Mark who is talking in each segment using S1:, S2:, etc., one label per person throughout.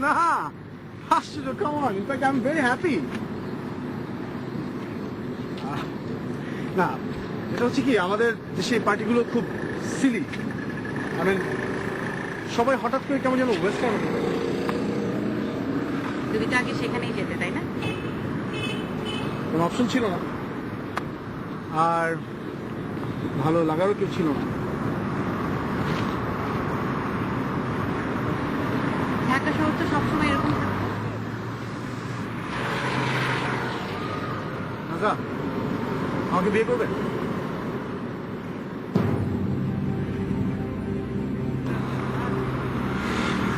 S1: না আশ্চর্য, come on, in fact I'm very happy. না এটা হচ্ছে কি, আমাদের দেশে এই পার্টিগুলো খুব সিলি। I mean, সবাই হঠাৎ করে কেমন যেন ওয়েস্টার্ন।
S2: তুমি তো আগে সেখানেই যেতে, তাই না?
S1: কোনো অপশন ছিল না, আর ভালো লাগারও কেউ ছিল না।
S2: ঢাকা শহর তো সবসময় এরকম থাকে।
S1: রাজা, আমাকে বিয়ে করবে?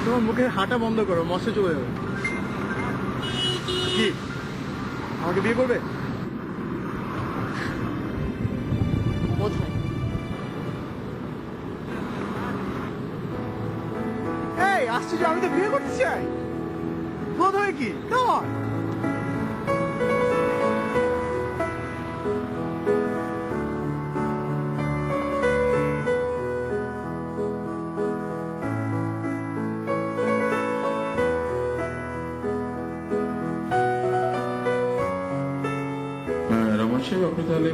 S1: তোমার মুখে হাঁটা বন্ধ করো, মশে চলে যাবে। কি আমাকে বিয়ে করবে?
S2: বোধ হয়।
S1: এই আশ্চর্য, আমি তো বিয়ে করতে চাই। বোধ হয় কি? Come on.
S3: রমন সাহেব, আপনি তাহলে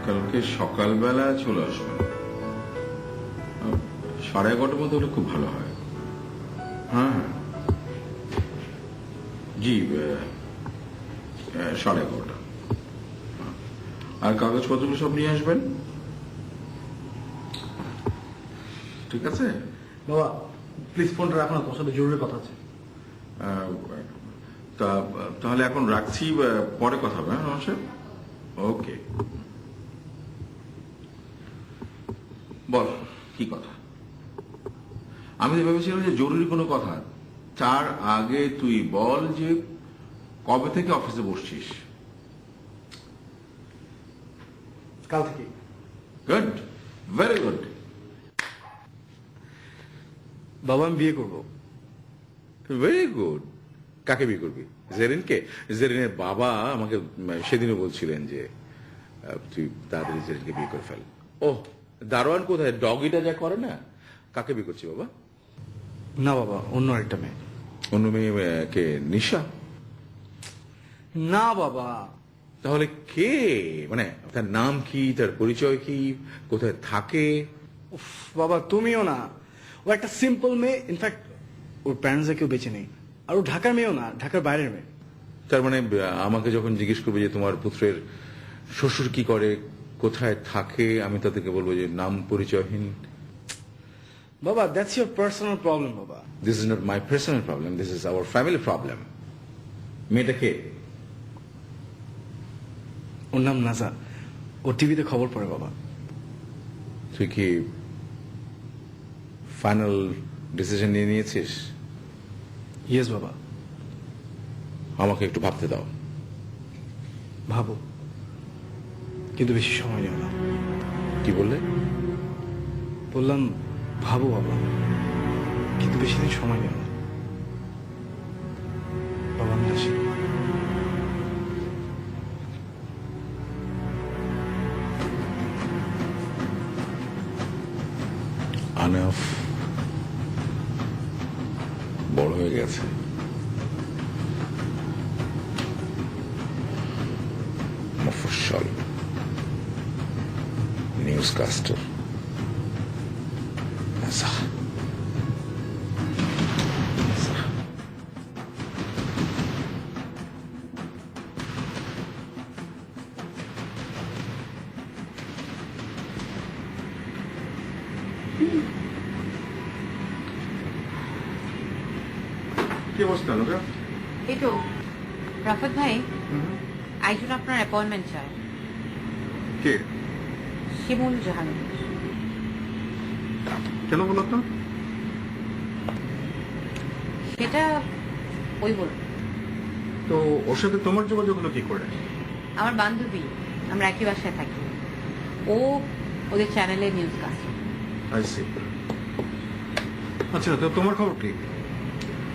S3: কালকে সকালবেলা চলে আসবেন। 11:30টার মধ্যে হলে খুব ভালো হয়। হ্যাঁ জি, 11:30। আর কাগজপত্রগুলো সব নিয়ে আসবেন, ঠিক আছে?
S1: বাবা প্লিজ ফোনটা রাখো না, তোর সাথে জরুরি কথা আছে।
S3: তাহলে এখন রাখছি, পরে কথা হবে। হ্যাঁ রমন সাহেব, ওকে। বল, কি কথা? আমি তো ভেবেছিলাম যে জরুরি কোনো কথা। তার আগে তুই বল যে কবে থেকে অফিসে বসছিস?
S1: কাল থেকে।
S3: Good, very good.
S1: বাবা আমি বিয়ে করবো।
S3: Very good. কাকে বিয়ে করবি? জেরিনকে? জেরিনের বাবা আমাকে সেদিনও বলছিলেন যে তুই তাড়াতাড়ি জেরিনকে বিয়ে করে ফেল। ওহ, দারোয়ান কোথায়? ডগিটা যা করে না। কাকে বিয়ে করছি বাবা?
S1: না বাবা, অন্য আরেকটা মেয়ে।
S3: অন্য মেয়ে কে? নিশা?
S1: না বাবা।
S3: তাহলে কে? মানে তার নাম কি, তার পরিচয় কি, কোথায় থাকে?
S1: উফ বাবা তুমিও না, ও একটা সিম্পল মেয়ে। ইনফ্যাক্ট ওর প্যারেন্টসরা কেউ বেঁচে নেই। আর ও ঢাকার মেয়েও না, ঢাকার বাইরের মেয়ে।
S3: তার মানে আমাকে যখন জিজ্ঞেস করবে যে তোমার পুত্রের শ্বশুর কি করে, কোথায় থাকে, আমি তাদেরকে বলবো যে নাম পরিচয়হীন।
S1: বাবা দ্যাটস ইউর পার্সোনাল প্রবলেম বাবা।
S3: This is not my personal problem, this is our family problem. মেয়েটা কে?
S1: ওর নাম নাজা। ও টিভিতে খবর পড়ে বাবা।
S3: তুই কি ফাইনাল ডিসিশন নিয়ে নিয়েছিস?
S1: ইয়েস বাবা।
S3: আমাকে একটু ভাবতে দাও।
S1: ভাবো, কিন্তু বেশি সময় নেও না।
S3: কি বললে?
S1: বললাম ভাবো বাবা, কিন্তু বেশি দিন সময় নেও না। বাবা আমি আসি।
S3: আনাফ বড় হয়ে গেছে। মফস্বল নিউজকাস্টার নাজা। কি অবস্থা লোকা?
S2: এই তো রাফাত ভাই, একজন আপনার অ্যাপয়েন্টমেন্ট চায়।
S3: কে?
S2: শিমুল জাহাঙ্গীর।
S3: কেন বলো তো?
S2: সেটা ওই বলুন।
S3: তো ওর সাথে তোমার যোগাযোগ হলো কি করে?
S2: আমার বান্ধবী, আমরা একই বাসায় থাকি। ও ওদের চ্যানেলে নিউজ কাস্ট।
S3: I C. আচ্ছা, তো তোমার খবর কি?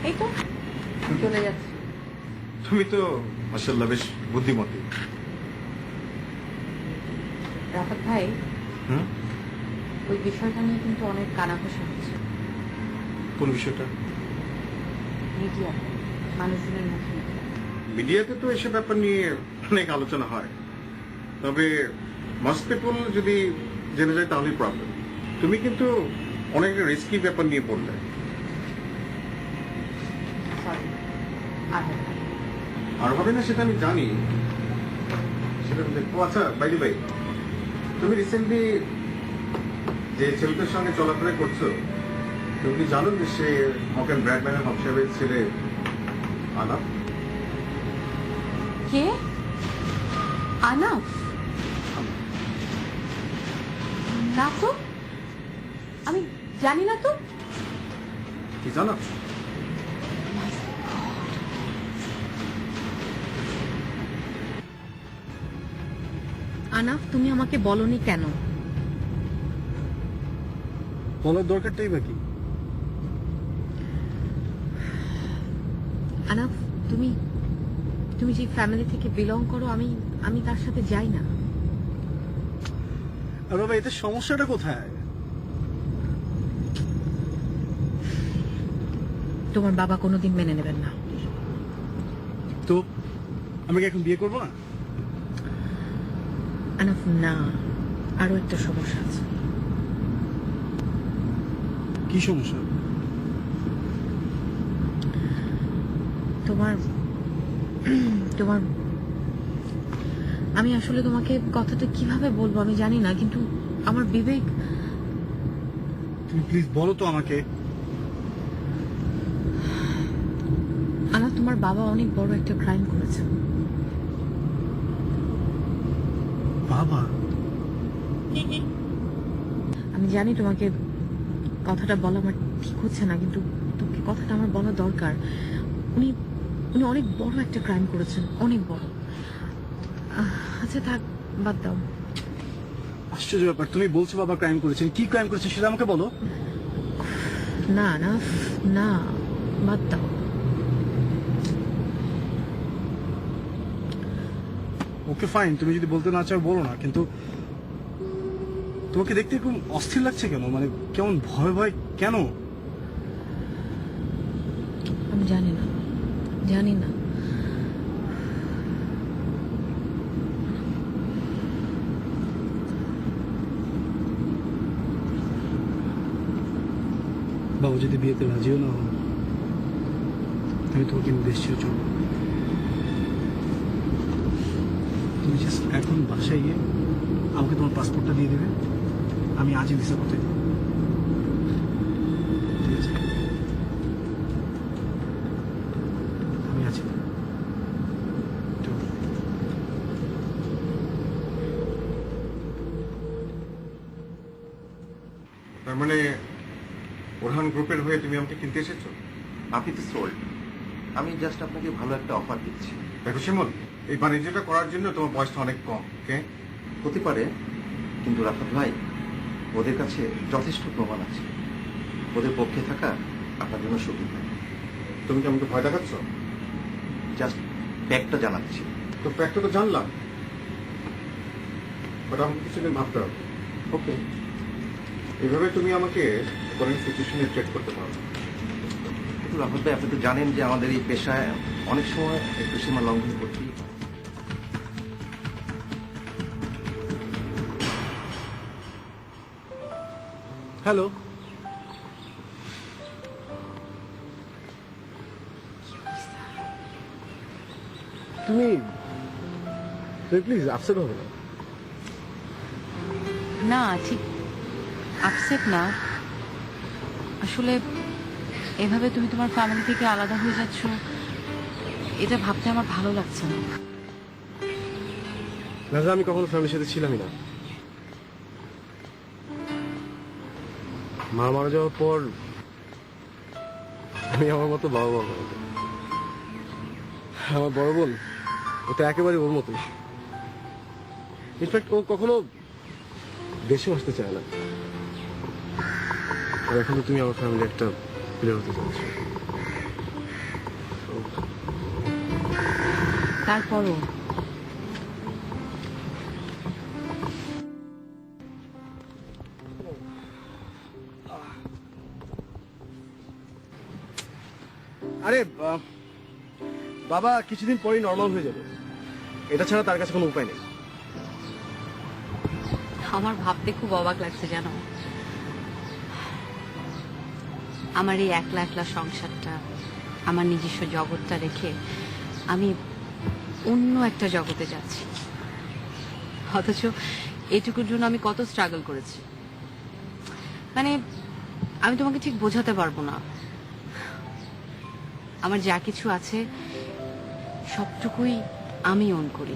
S2: এই তো চলে যাচ্ছে।
S3: তুমি তো মাশাআল্লাহ বেশ বুদ্ধিমতী।
S2: রাফাত ভাই, ওই বিষয়টা নিয়ে কিন্তু অনেক কানাঘুষা হচ্ছে।
S3: কোন বিষয়টা?
S2: মিডিয়াতে মানুষজনের মুখে মুখে।
S1: মিডিয়াতে তো এসব ব্যাপার নিয়ে অনেক আলোচনা হয়, তবে মাস্ট পিপল যদি জেনে যায় তাহলেই প্রবলেম। তুমি কিন্তু অনেক রিস্কি ব্যাপার নিয়ে পড়লে।
S2: সরি, আর হবে না।
S1: আর হবে না সেটা আমি জানি, সেটা ও আচ্ছা বাইরে ভাই, তুমি রিসেন্টলি যে ছেলেটার সঙ্গে চলাফেরা করছো, তুমি কি জানো যে সে মকেন ব্র্যাডম্যানের হক সাহেবের ছেলে আনাফ?
S2: কে? আনাফ? না তো, আমি জানি না তো।
S1: কি জানো?
S2: আনাফ, তুমি আমাকে বলনি কেন?
S1: বলার দরকারটাই বা কি?
S2: আনাফ, তুমি তুমি যে ফ্যামিলি থেকে বিলং করো, আমি তার সাথে যাই না।
S1: আর বাবা, এতে সমস্যাটা কোথায়?
S2: তোমার বাবা কোনোদিন মেনে নেবেন না।
S1: তো আমি কি এখন বিয়ে করবো না?
S2: আনাফ, না, আরো একটা সমস্যা আছে।
S1: কি সমস্যা?
S2: তোমার তোমার আমি আসলে তোমাকে কথাটা কিভাবে বলবো আমি জানি না, কিন্তু আমার বিবেক।
S1: তুমি প্লিজ বলো তো আমাকে।
S2: আনাফ, তোমার বাবা অনেক বড় একটা ক্রাইম করেছেন।
S1: বাবা?
S2: আমি জানি তোমাকে কথাটা বলা আমার ঠিক হচ্ছে না, কিন্তু তোমাকে কথাটা আমার বলা দরকার। উনি উনি অনেক বড় একটা ক্রাইম করেছেন, অনেক বড়। আচ্ছা থাক, বাদ দাও।
S1: আশ্চর্য ব্যাপার, তুমি বলছো বাবা ক্রাইম করেছেন। কি ক্রাইম করেছেন সেটা আমাকে বলো।
S2: না না না, বাদ দাও।
S1: ওকে ফাইন, তুমি যদি বলতে না চাও বলো না, কিন্তু তোমাকে দেখতে এরকম অস্থির লাগছে কেন? মানে কেমন ভয় ভয় কেন?
S2: আমি জানি না, জানি না।
S1: বাবা যদি বিয়েতে রাজিও না হন, আমি তোমাকে দেশ ছেড়ে চলবো। তুমি জাস্ট এখন বাসায় গিয়ে আমাকে তোমার পাসপোর্টটা দিয়ে দেবে, আমি আজই ভিসা করতে দেবো। ঠিক আছে? আমি আছি। চলো। তার মানে ওরহান গ্রুপের হয়ে তুমি আমাকে কিনতে এসেছো?
S4: আপনি তো সোল্ড, আমি জাস্ট আপনাকে ভালো একটা অফার দিচ্ছি।
S1: দেখো শিমুল, এই বাণিজ্যটা করার জন্য তোমার বয়সটা অনেক কম। ওকে?
S4: হতে পারে, কিন্তু রাফাত ভাই, ওদের কাছে যথেষ্ট প্রমাণ আছে। ওদের পক্ষে থাকা আপনার জন্য সুবিধা।
S1: তুমি কি আমাকে ভয় দেখাচ্ছ?
S4: জাস্ট ফ্যাক্টটা জানাচ্ছি।
S1: তো ফ্যাক্টটা তো জানলাম, বাট আমাকে কিছুদিন ভাবতে হবে।
S4: ওকে,
S1: এভাবে তুমি আমাকে কোনো সিচুয়েশনে ট্রেড করতে পারো।
S4: কিন্তু রাফাত ভাই, আপনি তো জানেন যে আমাদের এই পেশায় অনেক সময় একটু সীমা লঙ্ঘন করতেই হয়।
S1: হ্যালো। তুমি প্লিজ আপসেট হবে না।
S2: না, ঠিক আপসেট না। আসলে এভাবে তুমি তোমার ফ্যামিলি থেকে আলাদা হয়ে যাচ্ছ, এটা ভাবতে আমার ভালো লাগছে না।
S1: রাজা, আমি কখনো ফ্যামিলির সাথে ছিলামই না। মা মারা যাওয়ার পর আমি আমার মতো বাবা মা বানাবো। আমার বড় বোন, ও তো একেবারে ওর মতোই। ইনফ্যাক্ট ও কখনো দেশেও আসতে চায় না। আর এখন তো তুমি আমার ফ্যামিলি একটা প্লেয়ার হতে চাচ্ছ।
S2: তারপরও
S5: আরে বাবা কিছুদিন পরেই নর্মাল হয়ে যাবে, এটা ছাড়া তার কাছে কোনো উপায় নেই।
S6: আমার ভাবতে খুব অবাক লাগছে জানো, আমার এই একলা একলা সংসারটা, আমার নিজস্ব জগৎটা রেখে আমি অন্য একটা জগতে যাচ্ছি, অথচ এটুকুর জন্য আমি কত স্ট্রাগল করেছি। মানে আমি তোমাকে ঠিক বোঝাতে পারবো না। আমার যা কিছু আছে সবটুকুই আমি ওন করি।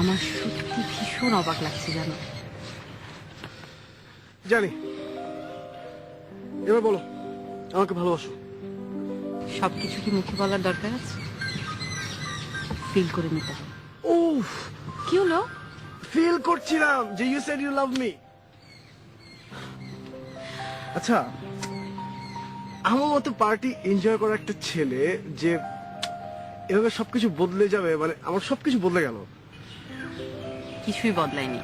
S6: আমার সত্যি ভীষণ অবাক লাগছে জানো।
S5: জানি, এবার বলো আমাকে ভালোবাসো।
S6: সবকিছু কি মুখে বলার দরকার আছে? ফিল করে নিতে হবে।
S5: উফ,
S6: কি হলো?
S5: ফিল করছিলাম যে you said you love me. আচ্ছা, আমার মতো পার্টি এনজয় করা একটা ছেলে যে এভাবে সবকিছু বদলে যাবে, মানে আমার সবকিছু বদলে গেল।
S6: কিছুই বদলায়নি,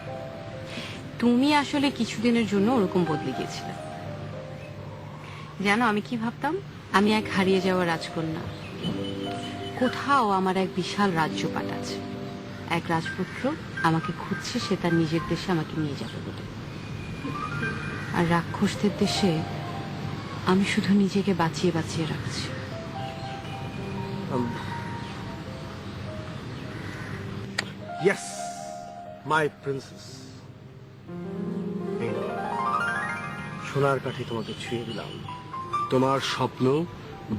S6: তুমি আসলে কিছুদিনের জন্য ওরকম বদলে গিয়েছিলে। জানো আমি কি ভাবতাম? আমি এক হারিয়ে যাওয়া রাজকন্যা, কোথাও আমার এক বিশাল রাজ্যপাট আছে, এক রাজপুত্র আমাকে খুঁজছে, সে তার নিজের দেশে আমাকে নিয়ে যাবে বলে। আর রাক্ষসদের দেশে আমি শুধু নিজেকে বাঁচিয়ে বাঁচিয়ে রাখছি।
S5: Yes, my princess. সোনার কাঠি তোমাকে ছুঁয়ে দিলাম, তোমার স্বপ্ন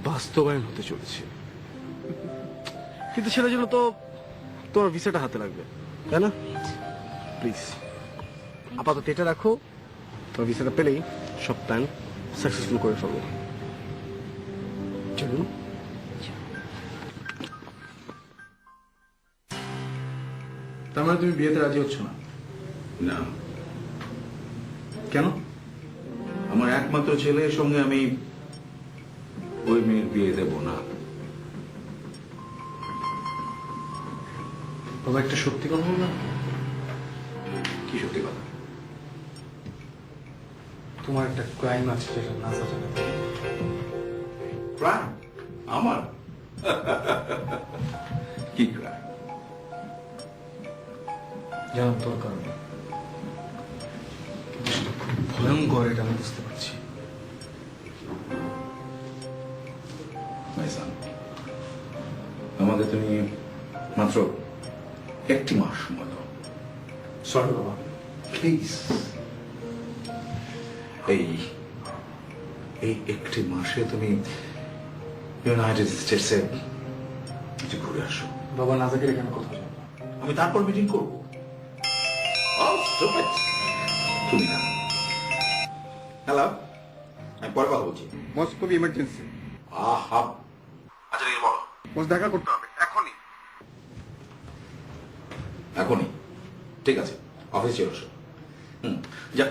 S5: বাস্তবায়ন হতে চলেছে। কিন্তু সেটার জন্য তো তোমার ভিসাটা হাতে লাগবে, তাই না? প্লিজ আপাতত এটা রাখো, তোমার ভিসাটা পেলেই সব প্ল্যান সাকসেসফুল করে ফেলবো। চলুন।
S3: তার মানে তুমি বিয়েতে রাজি হচ্ছ না? না। কেন? আমার একমাত্র ছেলের সঙ্গে আমি ওই মেয়ের বিয়ে দেব না।
S7: বাবা একটা সত্যি কথা বললাম।
S3: কি সত্যি কথা?
S7: তোমার একটা ক্রাইম আছে যেটা নাসা জানে।
S3: ক্রাইম? আমার? কি ক্রাইম?
S7: জানার তোর কারণে ভয়ঙ্কর, এটা আমি বুঝতে পারছি।
S3: মাইসান, আমাকে তুমি মাত্র একটি মাস সময় দাও।
S7: সরি বাবা,
S3: প্লিজ। এই এই একটি মাসে তুমি ইউনাইটেড স্টেটসে একটু ঘুরে আসো।
S7: বাবা নাজাকে এখানে কথা বলো।
S3: আমি তারপর মিটিং করবো। তুমি না। হ্যালো, আমি পরে কথা বলছি।
S1: বস খুবই ইমার্জেন্সি।
S3: আহা, আচ্ছা ঠিক আছে, বলো।
S1: বস দেখা করতে হবে এখনই।
S3: এখনই? ঠিক আছে, অফিস চলে আসো। যা।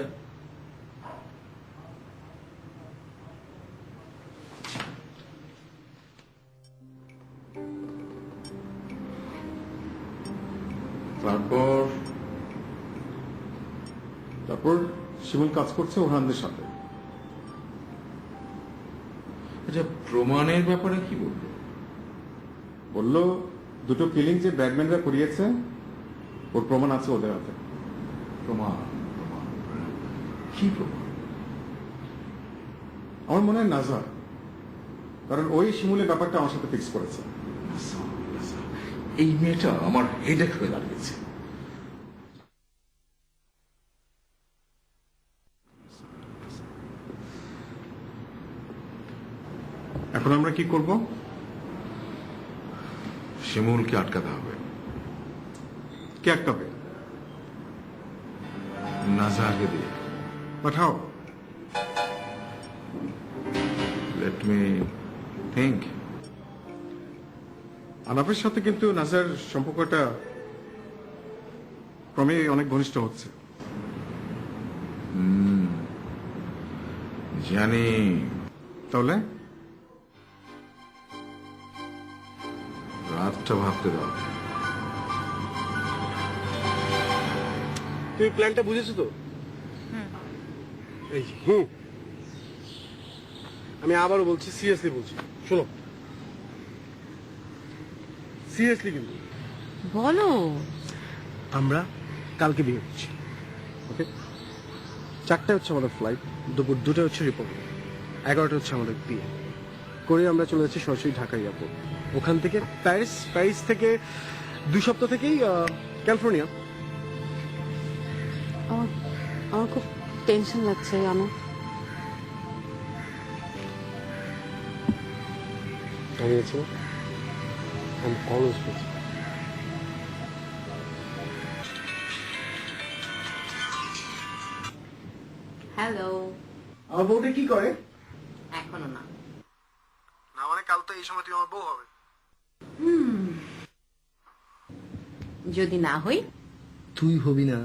S1: তারপর শিমুল কাজ করছে ওরহানদের সাথে।
S3: আচ্ছা, প্রমাণের ব্যাপারে কি বলবো?
S1: বললো দুটো কিলিং যে ব্যাডম্যানরা করিয়েছে ওর প্রমাণ আছে ওদের হাতে।
S3: প্রমাণ? প্রমাণ? কি প্রমাণ?
S1: আমার মনে হয় নাজা, কারণ ওই শিমুলের ব্যাপারটা আমার সাথে ফিক্স করেছে।
S3: এই মেয়েটা আমার হেডেক হয়ে দাঁড়িয়েছে।
S1: এখন আমরা কি করব?
S3: শিমুলকে আটকাতে হবে।
S1: কে আটকাবে?
S3: নাজারকে দিয়ে।
S1: পাঠাও।
S3: Let me think.
S1: আনাফের সাথে কিন্তু নাজার সম্পর্কটা ক্রমে অনেক ঘনিষ্ঠ হচ্ছে।
S3: জানি।
S1: তাহলে
S3: রাতটা ভাবতে দাও।
S5: তুমি প্ল্যানটা বুঝেছো তো? এই যে, আমি আবারও বলছি, সিরিয়াসলি বলছি, শোনো, সিরিয়াসলি কিন্তু
S6: বলো।
S5: আমরা কালকে বিয়ে করছি, ওকে? 4টায় হচ্ছে আমাদের ফ্লাইট, দুপুর 2টায় হচ্ছে রিপোর্ট, 11টায় হচ্ছে আমাদের বিয়ে করে আমরা চলে যাচ্ছি সরাসরি ঢাকা এয়ারপোর্ট। ওখান থেকে প্যারিস, প্যারিস থেকে 2 সপ্তাহ থেকেই ক্যালিফোর্নিয়া।
S6: আমার আমার খুব টেনশন লাগছে জানো।
S5: আমি আছি, I am always with you.
S6: Hello.
S5: আমার বউটা কি করে?
S6: এখনো না।
S5: না মানে কাল তো এই সময় তুই আমার বউ হবে।
S6: যদি না হই,
S5: তুই হবি না